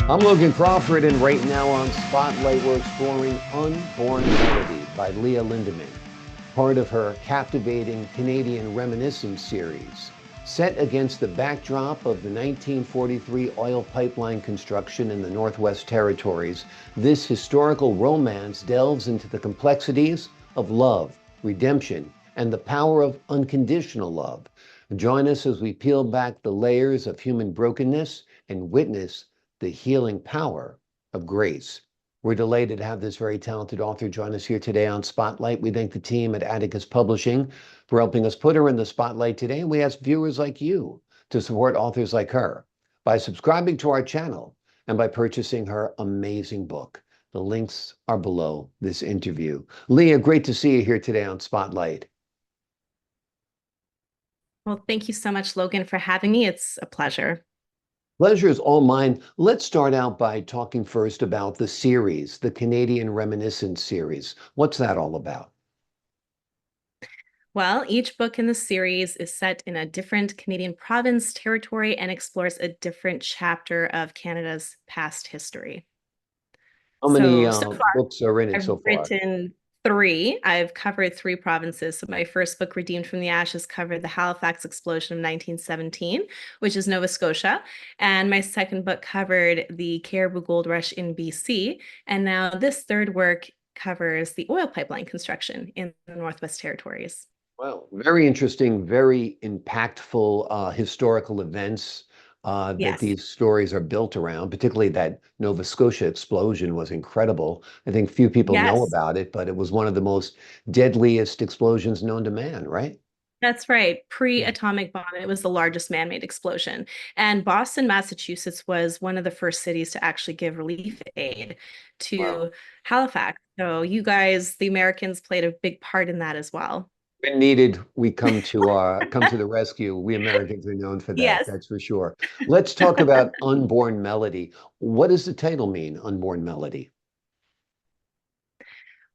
I'm Logan Crawford, and right now on Spotlight, we're exploring Unborn Melody by Leah Lindeman, part of her captivating Canadian Reminiscence series. Set against the backdrop of the 1943 oil pipeline construction in the Northwest Territories, this historical romance delves into the complexities of love, redemption, and the power of unconditional love. Join us as we peel back the layers of human brokenness and witness the healing power of grace. We're delighted to have this very talented author join us here today on Spotlight. We thank the team at Atticus Publishing for helping us put her in the spotlight today. And we ask viewers like you to support authors like her by subscribing to our channel and by purchasing her amazing book. The links are below this interview. Leah, great to see you here today on Spotlight. Well, thank you so much, Logan, for having me. It's a pleasure. Pleasure is all mine. Let's start out by talking first about the series, the Canadian Reminiscence series. What's that all about? Well, each book in the series is set in a different Canadian province, territory, and explores a different chapter of Canada's past history. How many So far, books are in it I've so far? written three. I've covered three provinces. So my first book, Redeemed from the Ashes, covered the Halifax explosion of 1917, which is Nova Scotia. And my second book covered the Cariboo Gold Rush in BC. And now this third work covers the oil pipeline construction in the Northwest Territories. Well, very interesting, very impactful historical events that Yes. these stories are built around, particularly that Nova Scotia explosion was incredible. I think few people know Yes. about it, but it was one of the most deadliest explosions known to man, right? That's right. Yeah. Pre-atomic bomb, it was the largest man-made explosion. And Boston, Massachusetts was one of the first cities to actually give relief aid Wow. to Halifax. So you guys, the Americans, played a big part in that as well. When needed, we come to the rescue. We Americans are known for that, Yes. that's for sure. Let's talk about Unborn Melody. What does the title mean, Unborn Melody?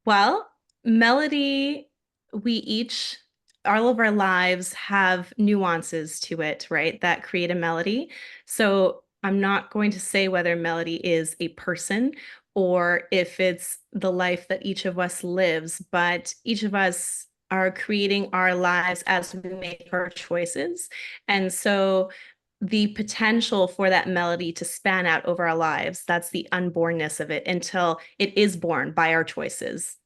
Well, melody, we each, all of our lives have nuances to it, right? That create a melody. So I'm not going to say whether melody is a person or if it's the life that each of us lives, but each of us are creating our lives as we make our choices. And so the potential for that melody to span out over our lives, that's the unbornness of it until it is born by our choices.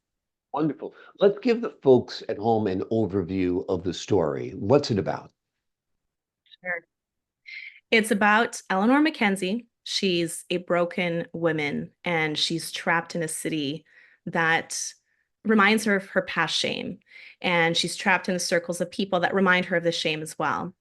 Wonderful. Let's give the folks at home an overview of the story. What's it about? Sure. It's about Eleanor Mackenzie. She's a broken woman and she's trapped in a city that reminds her of her past shame. And she's trapped in the circles of people that remind her of the shame as well.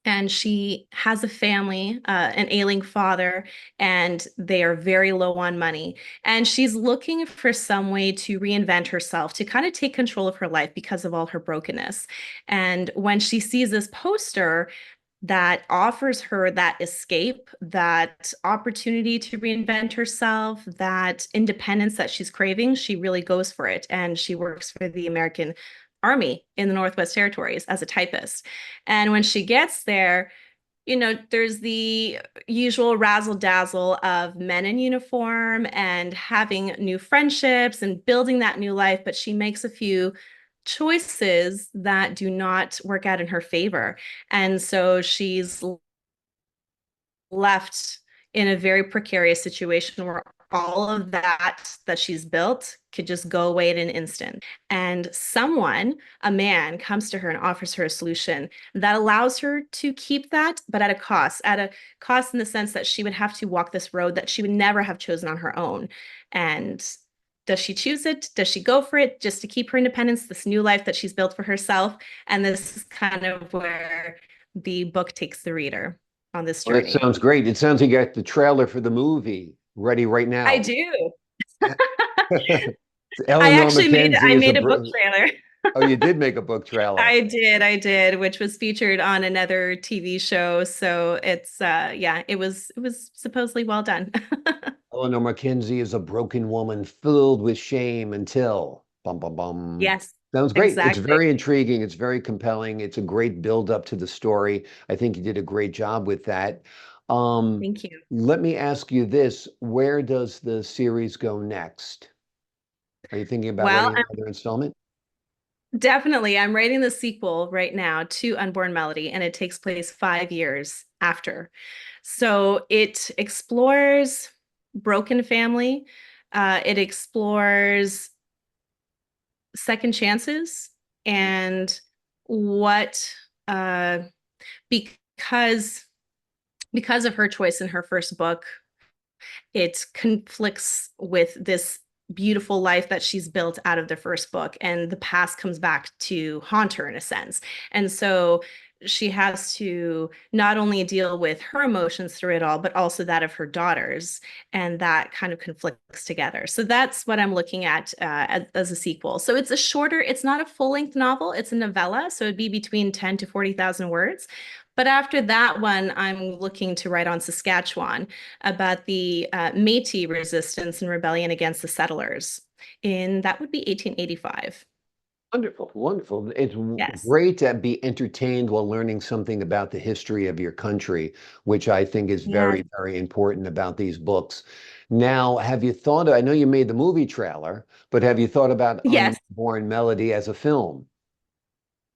And she has a family, an ailing father, and they are very low on money. And she's looking for some way to reinvent herself, to kind of take control of her life because of all her brokenness. And when she sees this poster that offers her that escape, that opportunity to reinvent herself, that independence that she's craving, she really goes for it. And she works for the American Army in the Northwest Territories as a typist. And when she gets there, there's the usual razzle dazzle of men in uniform and having new friendships and building that new life. But she makes a few choices that do not work out in her favor. And so she's left in a very precarious situation where all of that she's built could just go away in an instant. And someone, a man, comes to her and offers her a solution that allows her to keep that, but at a cost in the sense that she would have to walk this road that she would never have chosen on her own. And does she choose it? Does she go for it just to keep her independence, this new life that she's built for herself? And this is kind of where the book takes the reader on this Well, that journey. sounds great. It sounds like you got the trailer for the movie ready right I now. do. Eleanor Mackenzie I is a made a book br trailer. Oh, you did make a book trailer. I did, which was featured on another TV show. So it's yeah, it was supposedly well done. Eleanor Mackenzie is a broken woman filled with shame until bum bum bum. Yes, Sounds great. It's exactly. very intriguing. It's very compelling. It's a great build up to the story. I think you did a great job with that. Um, Thank you. Let me ask you this. Where does the series go next? Are you thinking about Well, writing another installment? definitely. I'm writing the sequel right now to Unborn Melody, and it takes place 5 years after. So it explores broken family. It explores second chances and what uh, because because of her choice in her first book, it conflicts with this beautiful life that she's built out of the first book, and the past comes back to haunt her in a sense. And so she has to not only deal with her emotions through it all, but also that of her daughters, and that kind of conflicts together. So that's what I'm looking at as a sequel. So it's a shorter, it's not a full-length novel, it's a novella, so it'd be between 10 to 40,000 words. But after that one, I'm looking to write on Saskatchewan about the Métis resistance and rebellion against the settlers in that would be 1885. Wonderful, wonderful. It's Yes. great to be entertained while learning something about the history of your country, which I think is Yes. very, very important about these books. Now, have you thought, I know you made the movie trailer, but have you thought about Yes. Unborn Melody as a film?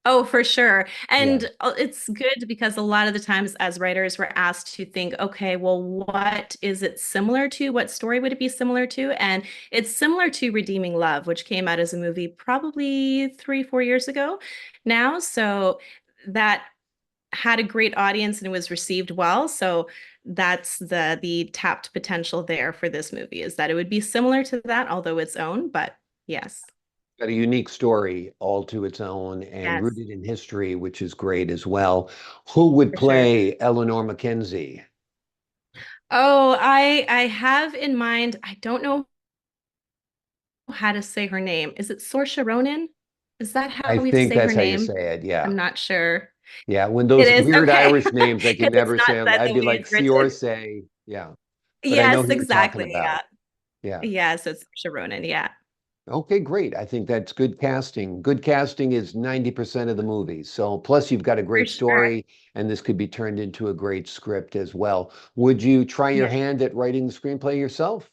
Oh, for sure. Yeah. And it's good because a lot of the times as writers, we're asked to think, okay, well, what is it similar to? What story would it be similar to? And it's similar to Redeeming Love, which came out as a movie probably 3, 4 years ago now. So that had a great audience and was received well. So that's the tapped potential there for this movie is that it would be similar to that, although its own, but yes, Got a unique story all to its own and yes, rooted in history, which is great as well. Who would for sure. play Eleanor Mackenzie? Oh, I have in mind, I don't know how to say her name. Is it Saoirse Ronan? Is that how I we think say her that's how you name? say it. Yeah. I'm not sure. Yeah. When It those is weird okay. Irish names I can Because it's never not say, said I'd the be way like it's written. Fiorce. Yeah. But I know Yes, who you're talking exactly. about. Yeah. Yeah. Yeah, so it's Saoirse Ronan. Yeah, Okay, great. I think that's good casting. Good casting is 90% of the movie. So, plus you've got a for great sure. story, and this could be turned into a great script as well. Would you try your Yeah. hand at writing the screenplay yourself?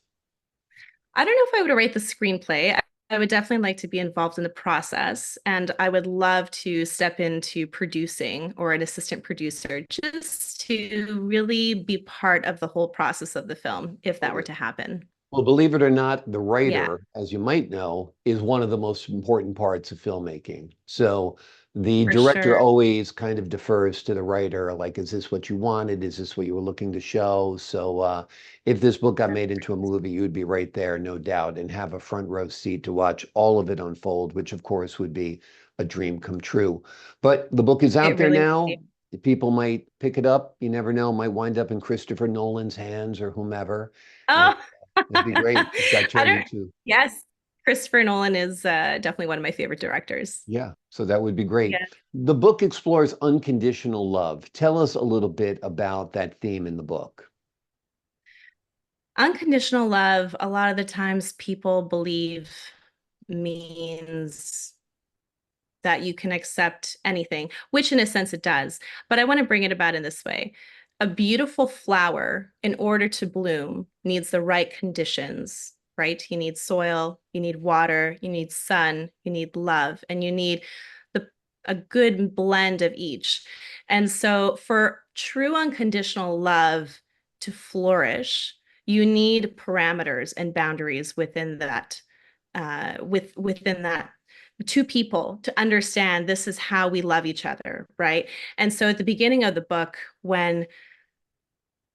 I don't know if I would write the screenplay. I would definitely like to be involved in the process, and I would love to step into producing or an assistant producer just to really be part of the whole process of the film, if that were to happen. Well, believe it or not, the Yeah, writer, as you might know, is one of the most important parts of filmmaking. So the for director sure. always kind of defers to the writer, like, is this what you wanted? Is this what you were looking to show? So if this book got made into a movie, you would be right there, no doubt, and have a front row seat to watch all of it unfold, which of course would be a dream come true. But the book is out It there really would now. be. People might pick it up. You never know, might wind up in Christopher Nolan's hands or whomever. And Oh, it'd be great if it got I turned don't, into, yes, Christopher Nolan is definitely one of my favorite directors. yeah, so that would be great. Yeah. The book explores unconditional love. Tell us a little bit about that theme in the book. Unconditional love, a lot of the times people believe means that you can accept anything, which in a sense it does. But I want to bring it about in this way. A beautiful flower, in order to bloom, needs the right conditions, right? You need soil, you need water, you need sun, you need love, and you need the a good blend of each. And so for true unconditional love to flourish, you need parameters and boundaries within that within that two people to understand this is how we love each other, right? And so at the beginning of the book, when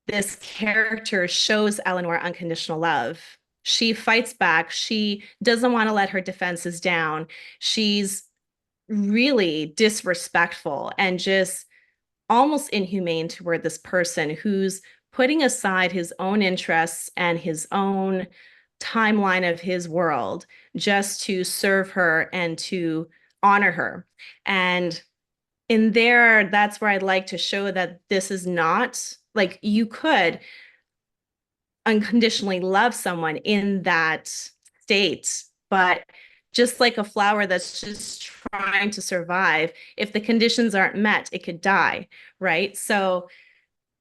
this character shows Eleanor unconditional love, she fights back. She doesn't want to let her defenses down. She's really disrespectful and just almost inhumane toward this person who's putting aside his own interests and his own timeline of his world just to serve her and to honor her. And in there, that's where I'd like to show that this is not like you could unconditionally love someone in that state, but just like a flower that's just trying to survive, if the conditions aren't met, it could die, right? So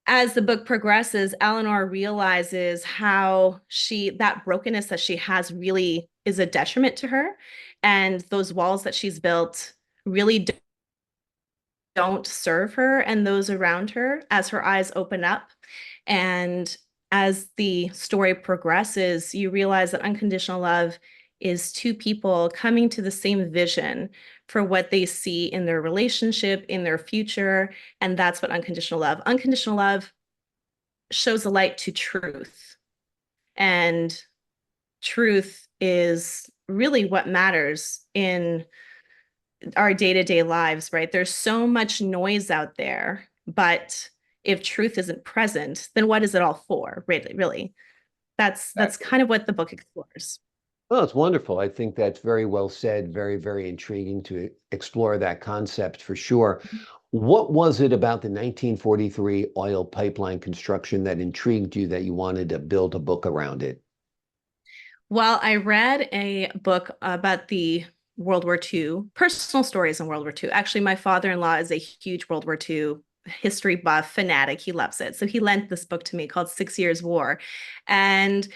as the book progresses, Eleanor realizes how that brokenness that she has really is a detriment to her. And those walls that she's built really don't serve her and those around her as her eyes open up. And as the story progresses, you realize that unconditional love is two people coming to the same vision for what they see in their relationship, in their future. And that's what unconditional love shows a light to truth. And truth is really what matters in our day-to-day lives, right? There's so much noise out there, but if truth isn't present, then what is it all for? Really. That's Exactly. kind of what the book explores. Oh, it's wonderful. I think that's very well said, very, very intriguing to explore that concept for sure. What was it about the 1943 oil pipeline construction that intrigued you that you wanted to build a book around it? Well, I read a book about the World War II, personal stories in World War II. Actually, my father-in-law is a huge World War II history buff fanatic. He loves it. So he lent this book to me called 6 Years War. And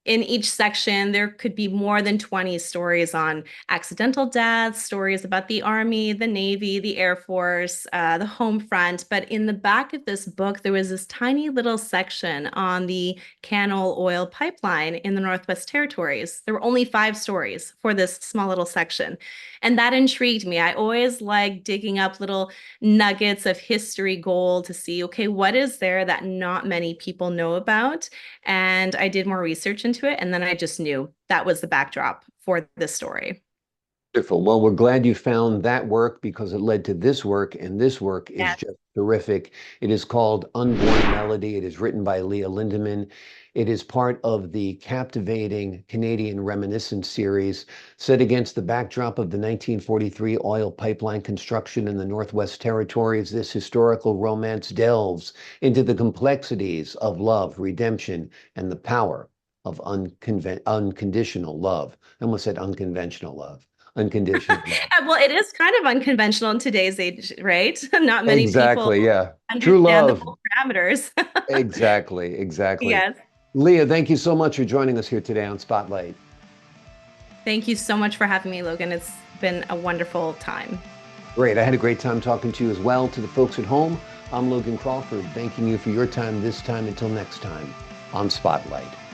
in each section, there could be more than 20 stories on accidental deaths, stories about the Army, the Navy, the Air Force, the home front. But in the back of this book, there was this tiny little section on the Canal oil pipeline in the Northwest Territories. There were only 5 stories for this small little section. And that intrigued me. I always like digging up little nuggets of history gold to see, okay, what is there that not many people know about? And I did more research into it, and then I just knew that was the backdrop for this story. Wonderful. Well, we're glad you found that work because it led to this work, and this work is Yes. just terrific. It is called Unborn Melody. It is written by Leah Lindeman. It is part of the captivating Canadian Reminiscence series set against the backdrop of the 1943 oil pipeline construction in the Northwest Territories. This historical romance delves into the complexities of love, redemption, and the power of unconditional love. I almost said unconventional love. Unconditional love. Well, it is kind of unconventional in today's age, right? Not many people Exactly. Yeah. True understand the love. full parameters. Exactly. Exactly. Yes. Leah, thank you so much for joining us here today on Spotlight. Thank you so much for having me, Logan. It's been a wonderful time. Great. I had a great time talking to you as well. To the folks at home, I'm Logan Crawford, thanking you for your time this time. Until next time on Spotlight.